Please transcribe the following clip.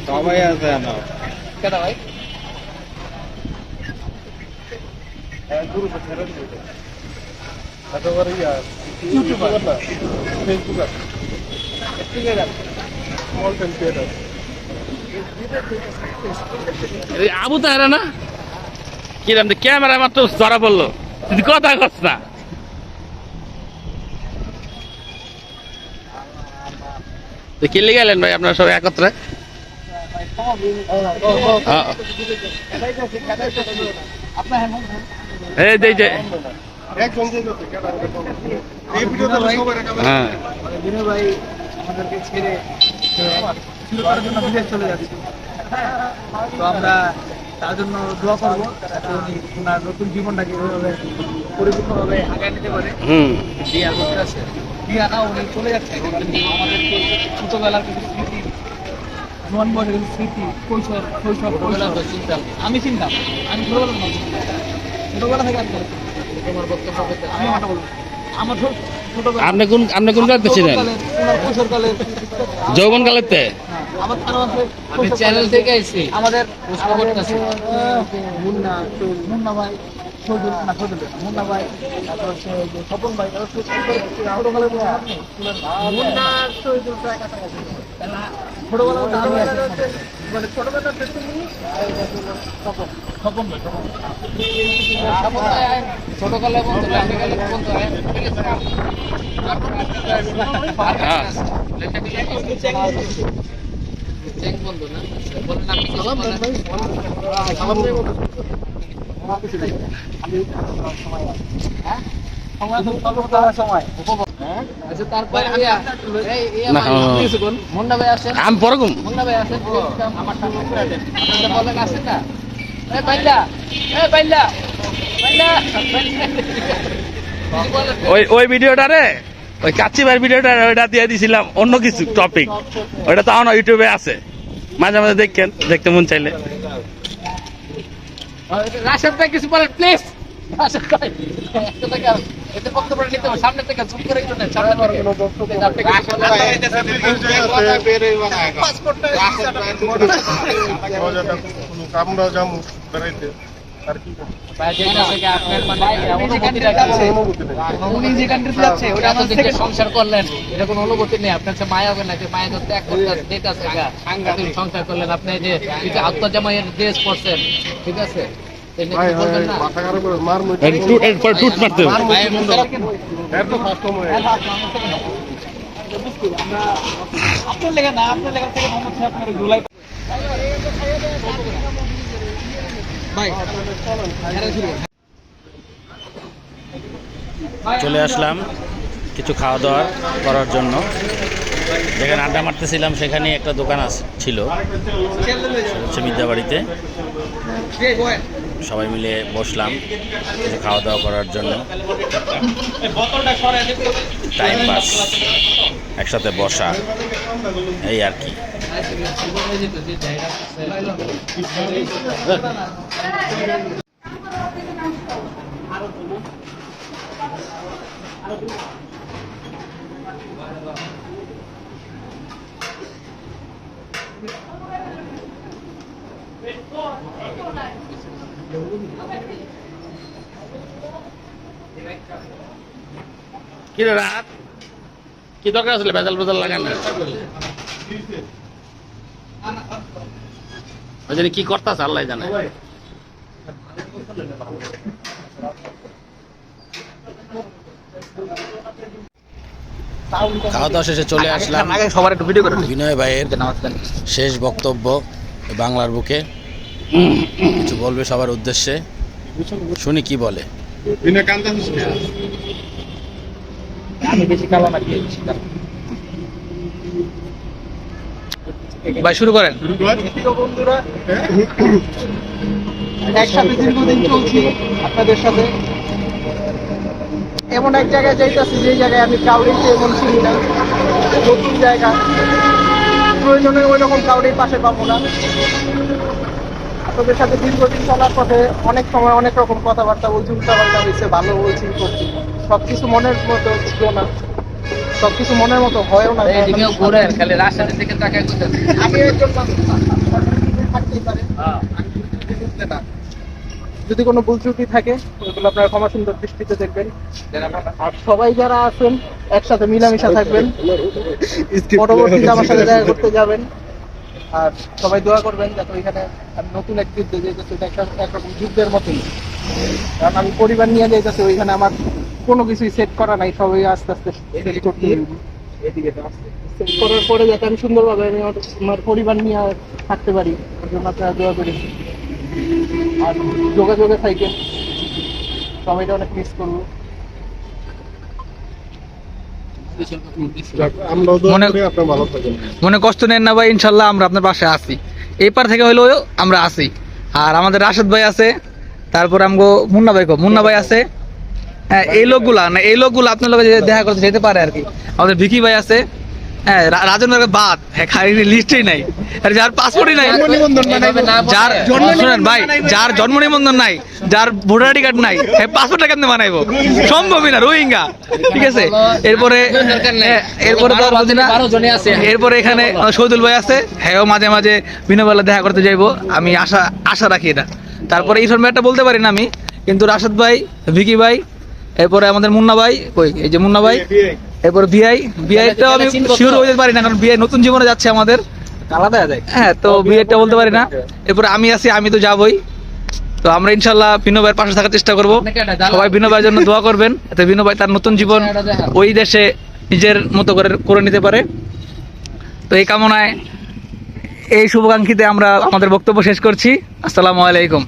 সবাই আছে না কেন ভাই ইউটিউবার না ফেসবুকার আবু তাহেরা না কিরম ক্যামেরা মাত্র ধরা পড়লো তুই কথা কস না কিনলে গেলেন ভাই আপনারা সবাই একত্রে এই যে হ্যাঁ বিনয় ভাই আমাদেরকে ছেড়ে শুরু করার জন্য বিদেশ চলে যাচ্ছে তো আমরা তার জন্য দোয়া করবো উনি ওনার নতুন জীবনটাকে ওইভাবে পরিপূর্ণভাবে আগায় নিতে পারে বিয়া করতে আছে বিয়া না উনি চলে যাচ্ছে কিন্তু আমাদেরকে ছোটবেলার কিছু স্মৃতি জোয়ান বয়সের কিছু স্মৃতি কৈশোর শৈশব চিন্তাম আমি চিন্তাম আমি ছোটবেলা থেকে আমি তোমার বক্তব্য আমি কথা বলবো আমার আপনি কোন কালতে ছিলেন যৌবন কালেতে আমি চ্যানেল থেকে আইছি আমাদের মুন্না ভাই মুন্না ভাই তারপর হচ্ছে স্বপন ভাই ছোটকালে বন্ধু না আমি পরকম ওই ভিডিওটা রে ওই কাচ্চি ভাইয়ের ভিডিওটা ওইটা দিয়ে দিছিলাম অন্য কিছু টপিক ওইটা তাও না ইউটিউবে আছে মাঝে মাঝে দেখতে মন চাইলে রাশেদ ভাই কিছু বলেন প্লিজ রাশেদ ভাই এতে বক্তব্য নিতে হবে সামনে থেকে জুম করে একটু নেন সামনে থেকে সংসার করলেন এটা কোনো অনুভূতি নেই আপনার মায়া হবে না মায়া ধরতে সংসার করলেন আপনি যে আত্মজামাইয়ের ড্রেস পরছেন ঠিক আছে আপনার লেখা না আপনার লেখা থেকে আপনার জুলাই চলে আসলাম কিছু খাওয়া দাওয়া করার জন্য যেখানে আড্ডা মারতেছিলাম সেখানে একটা দোকান ছিল মিদ্যাবাড়িতে সবাই মিলে বসলাম কিছু খাওয়া দাওয়া করার জন্য টাইম পাস একসাথে বসা এই আর কি কি রাত কি দরকার আসলে বেজাল বেজাল লাগান ওই জন্য কি করতেছে আল্লাহ জানে খাওয়া দাওয়া শেষে চলে আসলাম সবার একটু ভিডিও করে বিনয় ভাইয়ের শেষ বক্তব্য বাংলার বুকে কিছু বলবে সবার উদ্দেশ্যে শুনি কি বলে ভাই শুরু করেন বন্ধুরা একসাথে দীর্ঘদিন চলছি আপনাদের সাথে এমন এক জায়গায় যাইতেছি যে জায়গায় আমি কাউরে এমন চিনি না নতুন জায়গা প্রয়োজনে ওই রকম কাউরের পাশে পাবো না আপনাদের সাথে দীর্ঘদিন চলার পথে অনেক সময় অনেক রকম কথাবার্তা বলছি উল্টাপাল্টা হয়েছে ভালো বলছি করছি সবকিছু মনের মতো ছিল না সবকিছু মনের মতো হয়ও না। এদিকেও ঘুরে খালি রাজশাহী থেকে তাকায় করতেছে। আমি একজন মানুষ, আমার কিছু থাকতেই পারে, আমি কিছু বুঝতে না। যদি কোনো ভুল ত্রুটি থাকে ওগুলো আপনারা ক্ষমা সুন্দর দৃষ্টিতে দেখবেন। আর সবাই যারা আছেন একসাথে মিলামিশা থাকবেন, পরবর্তীতে আমার সাথে দেখা করতে যাবেন। আর সবাই দোয়া করবেন যাতে ওইখানে আমি নতুন এক যুদ্ধে যেতেছি, একরকম যুদ্ধের মতোই। কারণ আমি পরিবার নিয়ে যেতেছি, ওইখানে আমার কোনো কিছুই সেট করা নাই, সবাই আস্তে আস্তে সেট করতে হবে। সেট করার পরে যাতে আমি সুন্দরভাবে আমি আমার পরিবার নিয়ে থাকতে পারি, ওর জন্য আপনারা দোয়া করি। আর যোগাযোগে থাকেন, সবাইটা অনেক মিস করবো। মনে কষ্ট নেন না ভাই, ইনশাল্লাহ আমরা আপনার পাশে আছি, এই পার থেকে হইলেও আমরা আছি। আর আমাদের রাশেদ ভাই আছে, তারপর আমগো মুন্না ভাই আছে। হ্যাঁ, এই লোকগুলা আপনার লোক দেখা করতে যেতে পারে আর কি। আমাদের ভিকি ভাই আছে, হ্যাঁ, রাজন বাদ, হ্যাঁ, খালি লিস্টেই নাই। আর যার পাসপোর্টই নাই, যার শুনেন ভাই, যার জন্ম নিবন্ধন নাই, যার ভোটার আইডি কার্ড নাই, হ্যাঁ, পাসপোর্টটা কেমনে বানাইবো? সম্ভবই না, রোহিঙ্গা। ঠিক আছে, এরপরে এরপরে এখানে শহীদুল ভাই আছে, হ্যাঁ, মাঝে মাঝে বিনোবেলা দেখা করতে যাইবো, আমি আশা রাখি এটা। তারপরে এই একটা বলতে পারি না আমি, কিন্তু রাশেদ ভাই, ভিকি ভাই, এরপরে আমাদের মুন্না ভাই, এই যে মুন্না ভাই, এরপর বিআইটাও আমি শিওর হয়ে যেতে পারি না, কারণ বিআই নতুন জীবনে যাচ্ছে আমাদের, হ্যাঁ, তো বিআইটা বলতে পারি না। এরপরে আমি আছি, আমি তো যাবই। তো আমরা ইনশাল্লাহ বিনো ভাইয়ের পাশে থাকার চেষ্টা করবো। সবাই বিনো ভাইয়ের জন্য দোয়া করবেন, যাতে বিনো ভাই তার নতুন জীবন ওই দেশে নিজের মতো করে নিতে পারে। তো এই কামনায়, এই শুভাকাঙ্ক্ষীতে আমরা আমাদের বক্তব্য শেষ করছি। আসসালামু আলাইকুম।